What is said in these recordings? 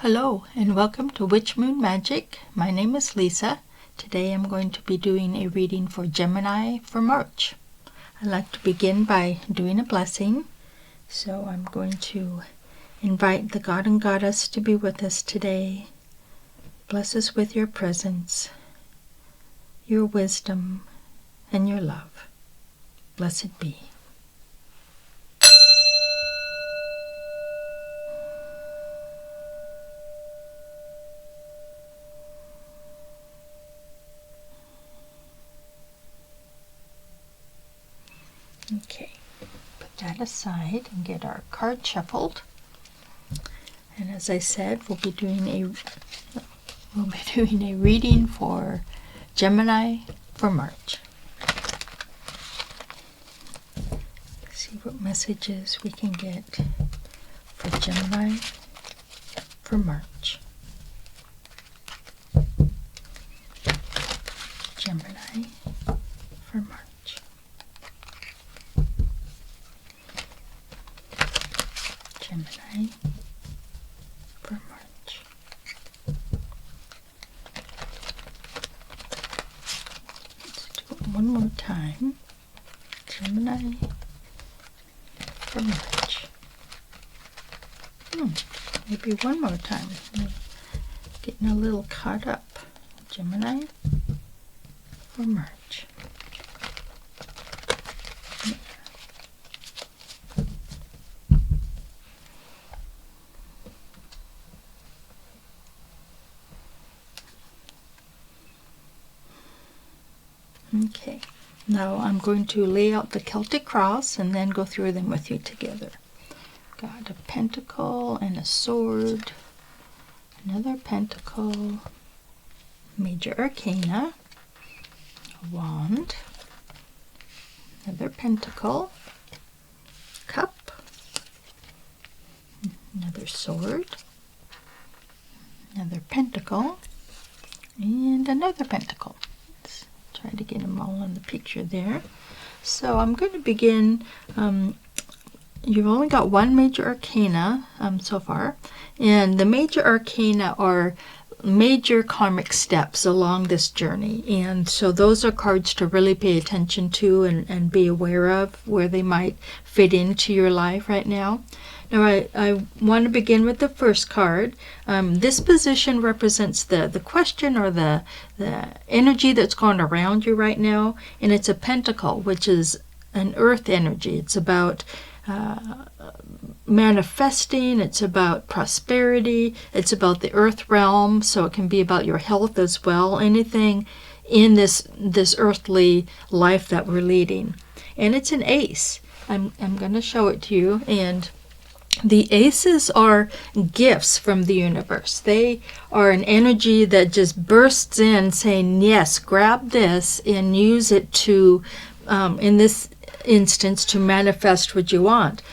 Hello and welcome to Witch Moon Magic. My name is Lisa. Today I'm going to be doing a reading for Gemini for March. I'd like to begin by doing a blessing. So I'm going to invite the God and Goddess to be with us today. Bless us with your presence, your wisdom, and your love. Blessed be. Okay, put that aside and get our card shuffled. And as I said, we'll be doing a reading for Gemini for March. See what messages we can get for Gemini for March. Gemini for March. Gemini for March. Let's do it one more time. Gemini for March. Maybe one more time. I'm getting a little caught up. Gemini for March. Okay, now I'm going to lay out the Celtic cross and then go through them with you together. Got a pentacle and a sword, another pentacle, major arcana, a wand, another pentacle, cup, another sword, another pentacle, and another pentacle. Try to get them all in the picture there. So I'm going to begin. You've only got one major arcana so far, and the major arcana are major karmic steps along this journey, and so those are cards to really pay attention to and be aware of where they might fit into your life right now. Now I want to begin with the first card. This position represents the question or the energy that's going around you right now, and it's a pentacle, which is an earth energy. It's about manifesting, it's about prosperity, it's about the earth realm, so it can be about your health as well, anything in this earthly life that we're leading. And it's an ace. I'm going to show it to you, and the aces are gifts from the universe. They are an energy that just bursts in saying, yes, grab this and use it to, in this instance, to manifest what you want.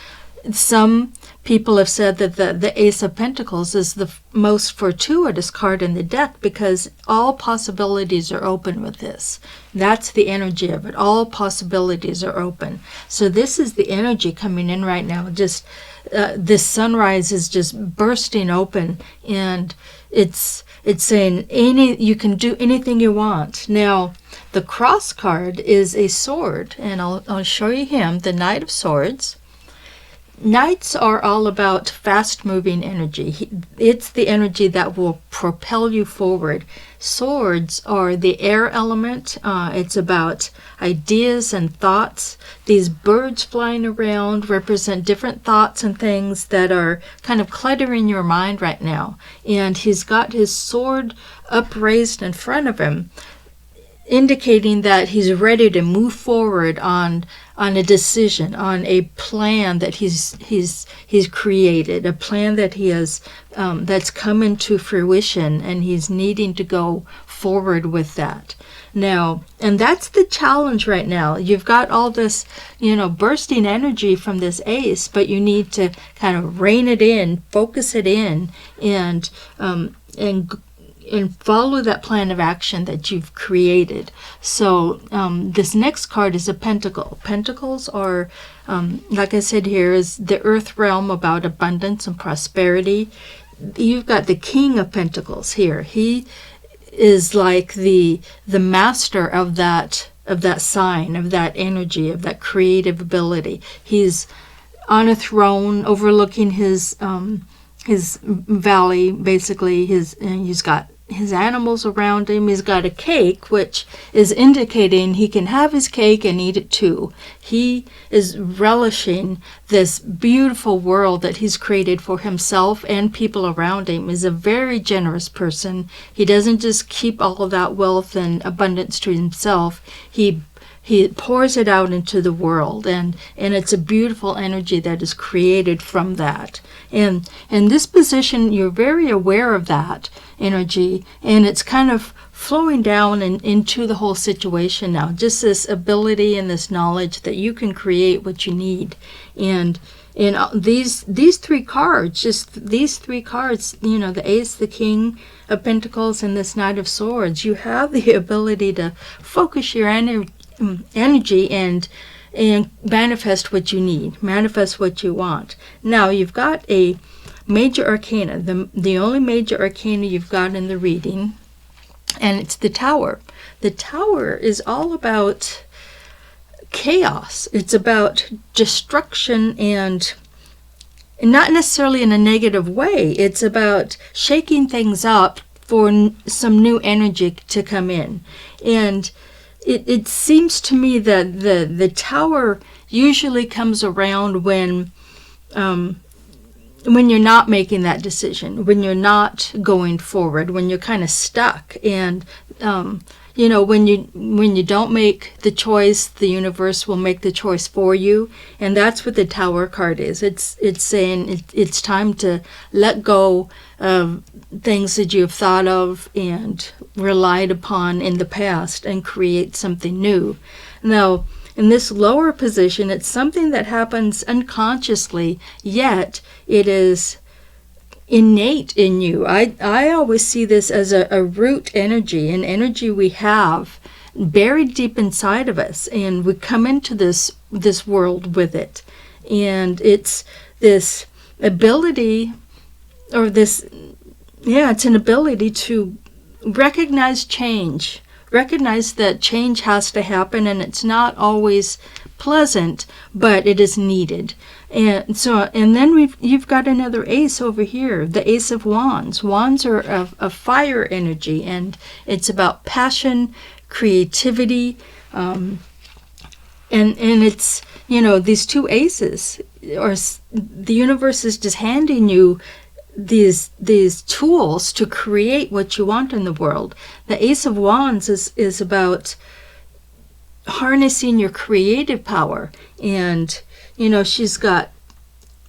Some people have said that the Ace of Pentacles is the most fortuitous card in the deck because all possibilities are open with this. That's the energy of it. All possibilities are open. So this is the energy coming in right now. Just this sunrise is just bursting open, and it's saying you can do anything you want. Now, the cross card is a sword, and I'll show you him, the Knight of Swords. Knights are all about fast-moving energy. It's the energy that will propel you forward. Swords are the air element. It's about ideas and thoughts. These birds flying around represent different thoughts and things that are kind of cluttering your mind right now. And he's got his sword upraised in front of him, indicating that he's ready to move forward on a decision, on a plan that he's created, a plan that he has that's come into fruition, and he's needing to go forward with that. Now, and that's the challenge right now. You've got all this, bursting energy from this ace, but you need to kind of rein it in, focus it in, and follow that plan of action that you've created. So this next card is a pentacle. Pentacles are, like I said here, is the earth realm, about abundance and prosperity. you've got the King of Pentacles here. He is like the master of that sign, of that energy, of that creative ability. He's on a throne overlooking his valley, basically. And he's got his animals around him. He's got a cake, which is indicating he can have his cake and eat it too. He is relishing this beautiful world that he's created for himself and people around him. He's a very generous person. He doesn't just keep all of that wealth and abundance to himself. He pours it out into the world, and it's a beautiful energy that is created from that. And in this position, you're very aware of that energy, and it's kind of flowing down and into the whole situation now. Just this ability and this knowledge that you can create what you need. And these three cards, the Ace, the King of Pentacles, and this Knight of Swords, you have the ability to focus your energy and manifest what you need, manifest what you want. Now you've got a major arcana, the only major arcana you've got in the reading, and it's the Tower. The Tower is all about chaos. It's about destruction, and not necessarily in a negative way. It's about shaking things up for some new energy to come in. And it seems to me that the Tower usually comes around when you're not making that decision, when you're not going forward, when you're kind of stuck. And when you don't make the choice, the universe will make the choice for you. And that's what the Tower card is. It's saying it's time to let go of things that you've thought of and relied upon in the past and create something new. Now, in this lower position, it's something that happens unconsciously, yet it is innate in you. I always see this as a root energy, an energy we have buried deep inside of us, and we come into this world with it. And it's this ability, or this, it's an ability to recognize change, recognize that change has to happen, and it's not always pleasant, but it is needed. And then you've got another ace over here, the Ace of Wands. Wands are a fire energy, and it's about passion, creativity, and it's, these two aces, or the universe is just handing you these tools to create what you want in the world. The Ace of Wands is about harnessing your creative power, and she's got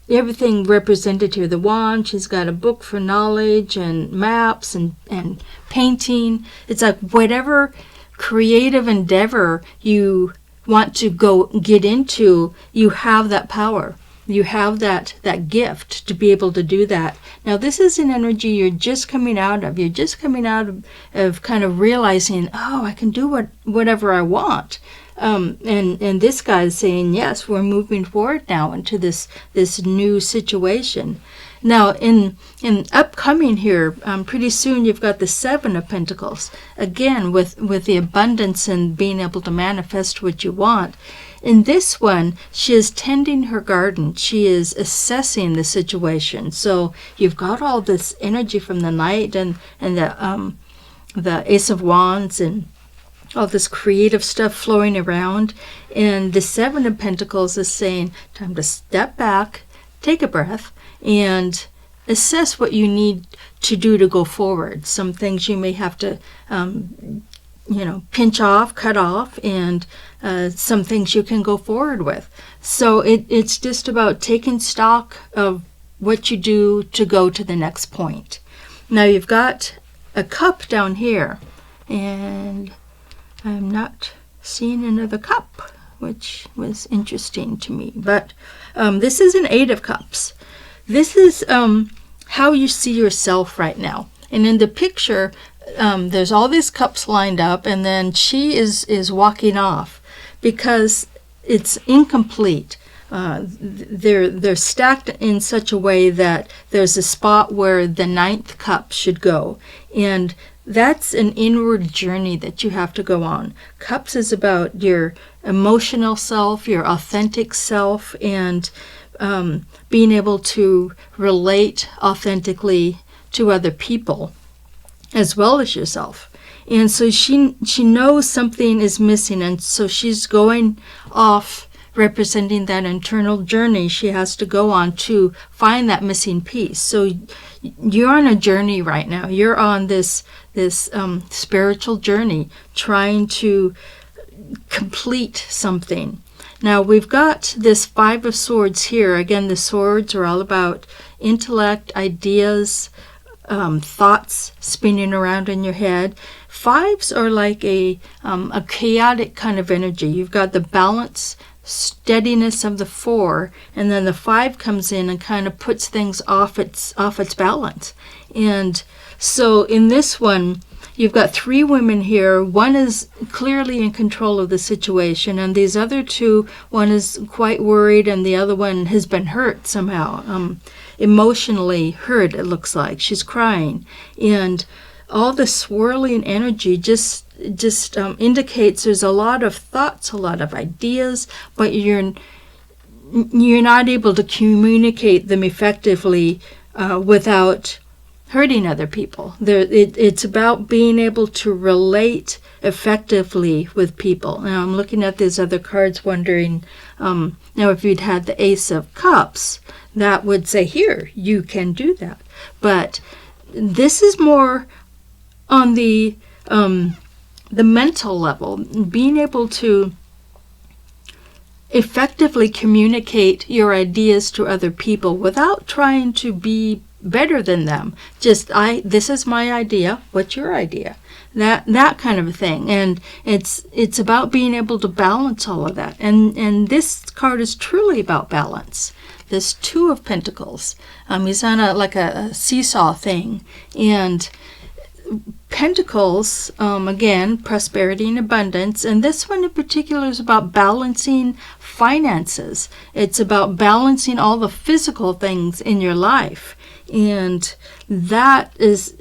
everything represented here. The wand, she's got a book for knowledge and maps and painting. It's like whatever creative endeavor you want to go get into, you have that power. You have that gift to be able to do that. Now, this is an energy you're just coming out of. You're just coming out of kind of realizing, I can do whatever I want. And this guy is saying, yes, we're moving forward now into this new situation. Now, in upcoming here, pretty soon you've got the Seven of Pentacles. Again, with the abundance and being able to manifest what you want. In this one, she is tending her garden. She is assessing the situation. So you've got all this energy from the Knight and the Ace of Wands and all this creative stuff flowing around. And the Seven of Pentacles is saying, time to step back, take a breath, and assess what you need to do to go forward. Some things you may have to pinch off, cut off, and some things you can go forward with. So it's just about taking stock of what you do to go to the next point. Now you've got a cup down here, and I'm not seeing another cup, which was interesting to me. But this is an Eight of Cups. This is how you see yourself right now. And in the picture, there's all these cups lined up, and then she is walking off because it's incomplete. they're stacked in such a way that there's a spot where the ninth cup should go. And that's an inward journey that you have to go on. Cups is about your emotional self, your authentic self, and being able to relate authentically to other people as well as yourself. And so she knows something is missing, and so she's going off representing that internal journey she has to go on to find that missing piece. So you're on a journey right now. You're on this spiritual journey, trying to complete something. Now we've got this Five of Swords here. Again, the swords are all about intellect, ideas, thoughts spinning around in your head. Fives are like a chaotic kind of energy. You've got the balance, steadiness of the four, and then the five comes in and kind of puts things off its balance. And so in this one, you've got three women here. One is clearly in control of the situation, and these other two, one is quite worried and the other one has been hurt somehow, emotionally hurt, it looks like. She's crying. And all the swirling energy just indicates there's a lot of thoughts, a lot of ideas, but you're not able to communicate them effectively without hurting other people. It's about being able to relate effectively with people. Now I'm looking at these other cards wondering, now if you'd had the Ace of Cups, that would say, here, you can do that. But this is more on the mental level, being able to effectively communicate your ideas to other people without trying to be better than them. Just, this is my idea, what's your idea? That kind of a thing. And it's about being able to balance all of that. And this card is truly about balance. This Two of Pentacles. He's on a seesaw thing. And Pentacles, again, prosperity and abundance. And this one in particular is about balancing finances. It's about balancing all the physical things in your life. And that is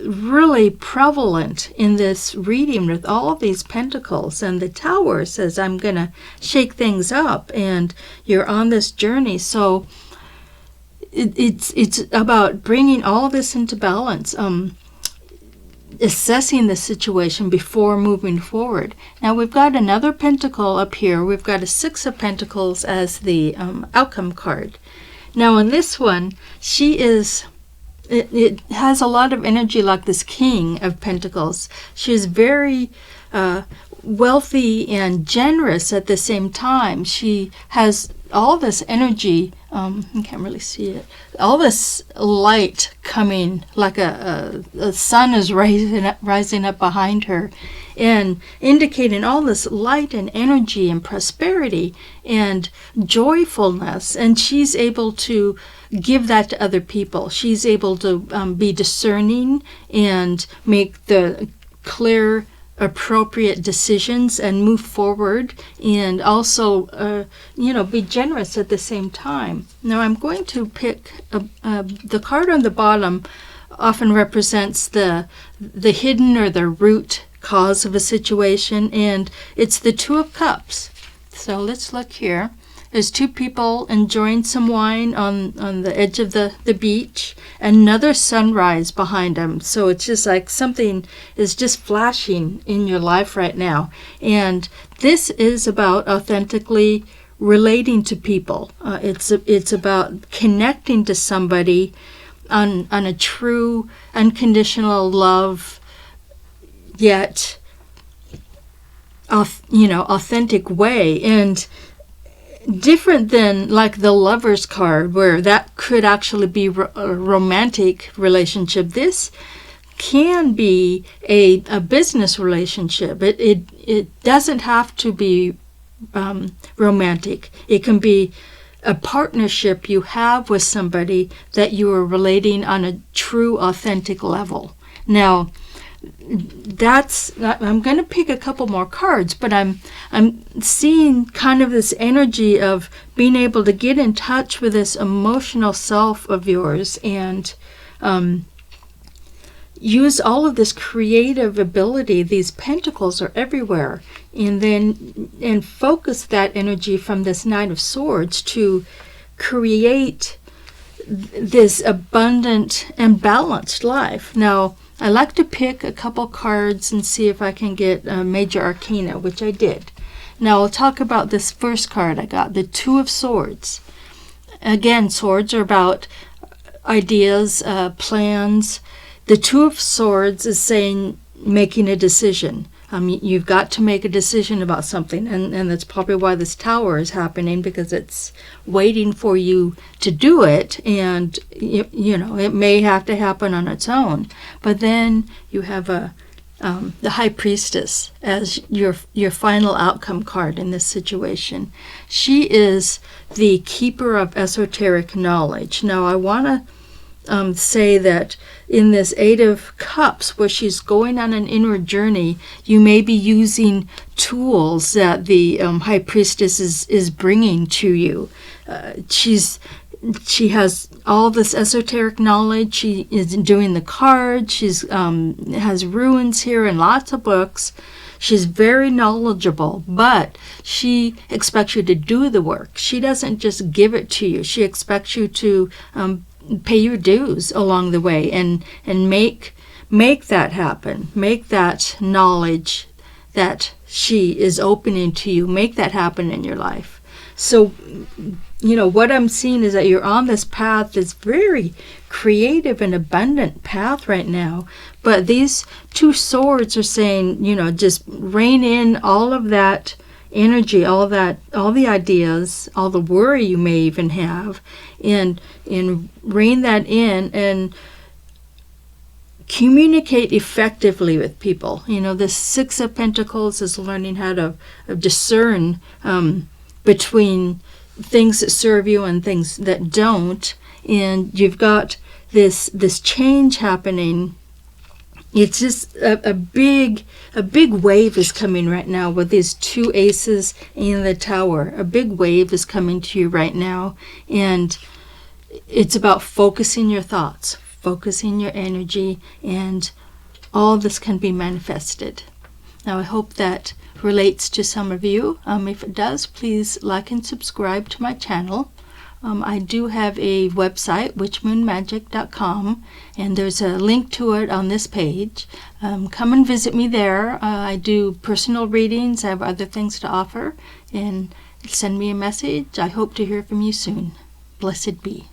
really prevalent in this reading with all of these pentacles. And the Tower says, I'm going to shake things up. And you're on this journey. So it's about bringing all this into balance. Assessing the situation before moving forward. Now we've got another pentacle up here. We've got a Six of Pentacles as the outcome card. Now in this one, it has a lot of energy like this King of Pentacles. She's very wealthy and generous at the same time. She has all this energy, I can't really see it, all this light coming, like a sun is rising up behind her, and indicating all this light and energy and prosperity and joyfulness. And she's able to give that to other people. She's able to be discerning and make the clear, appropriate decisions and move forward, and also be generous at the same time. Now I'm going to pick the card on the bottom often represents the hidden or the root cause of a situation, and it's the Two of Cups. So let's look here. There's two people enjoying some wine on the edge of the beach, another sunrise behind them. So it's just like something is just flashing in your life right now. And this is about authentically relating to people. It's about connecting to somebody on a true, unconditional love, yet authentic way. And different than like the Lover's card, where that could actually be a romantic relationship. This can be a business relationship. It doesn't have to be romantic. It can be a partnership you have with somebody that you are relating on a true, authentic level. Now, I'm going to pick a couple more cards, but I'm seeing kind of this energy of being able to get in touch with this emotional self of yours and use all of this creative ability. These pentacles are everywhere, and focus that energy from this Knight of Swords to create this abundant and balanced life. Now, I like to pick a couple cards and see if I can get a major arcana, which I did. Now, I'll talk about this first card I got, the Two of Swords. Again, swords are about ideas, plans. The Two of Swords is saying making a decision. You've got to make a decision about something, and that's probably why this Tower is happening, because it's waiting for you to do it, and it may have to happen on its own. But then you have the High Priestess as your final outcome card in this situation. She is the keeper of esoteric knowledge. Now, I want to say that in this Eight of Cups, where she's going on an inward journey, you may be using tools that the High Priestess is bringing to you. She has all this esoteric knowledge. She is doing the cards. She's has runes here and lots of books. She's very knowledgeable, but she expects you to do the work. She doesn't just give it to you. She expects you to pay your dues along the way and make that happen. Make that knowledge that she is opening to you, make that happen in your life. So, what I'm seeing is that you're on this path, this very creative and abundant path right now. But these two swords are saying, just rein in all of that energy, all the ideas, all the worry you may even have, and rein that in and communicate effectively with people. The Six of Pentacles is learning how to discern between things that serve you and things that don't, and you've got this change happening. It's just a big wave is coming right now with these two aces in the Tower. A big wave is coming to you right now, and it's about focusing your thoughts, focusing your energy, and all this can be manifested. Now, I hope that relates to some of you. If it does, please like and subscribe to my channel. I do have a website, witchmoonmagic.com, and there's a link to it on this page. Come and visit me there. I do personal readings. I have other things to offer, and send me a message. I hope to hear from you soon. Blessed be.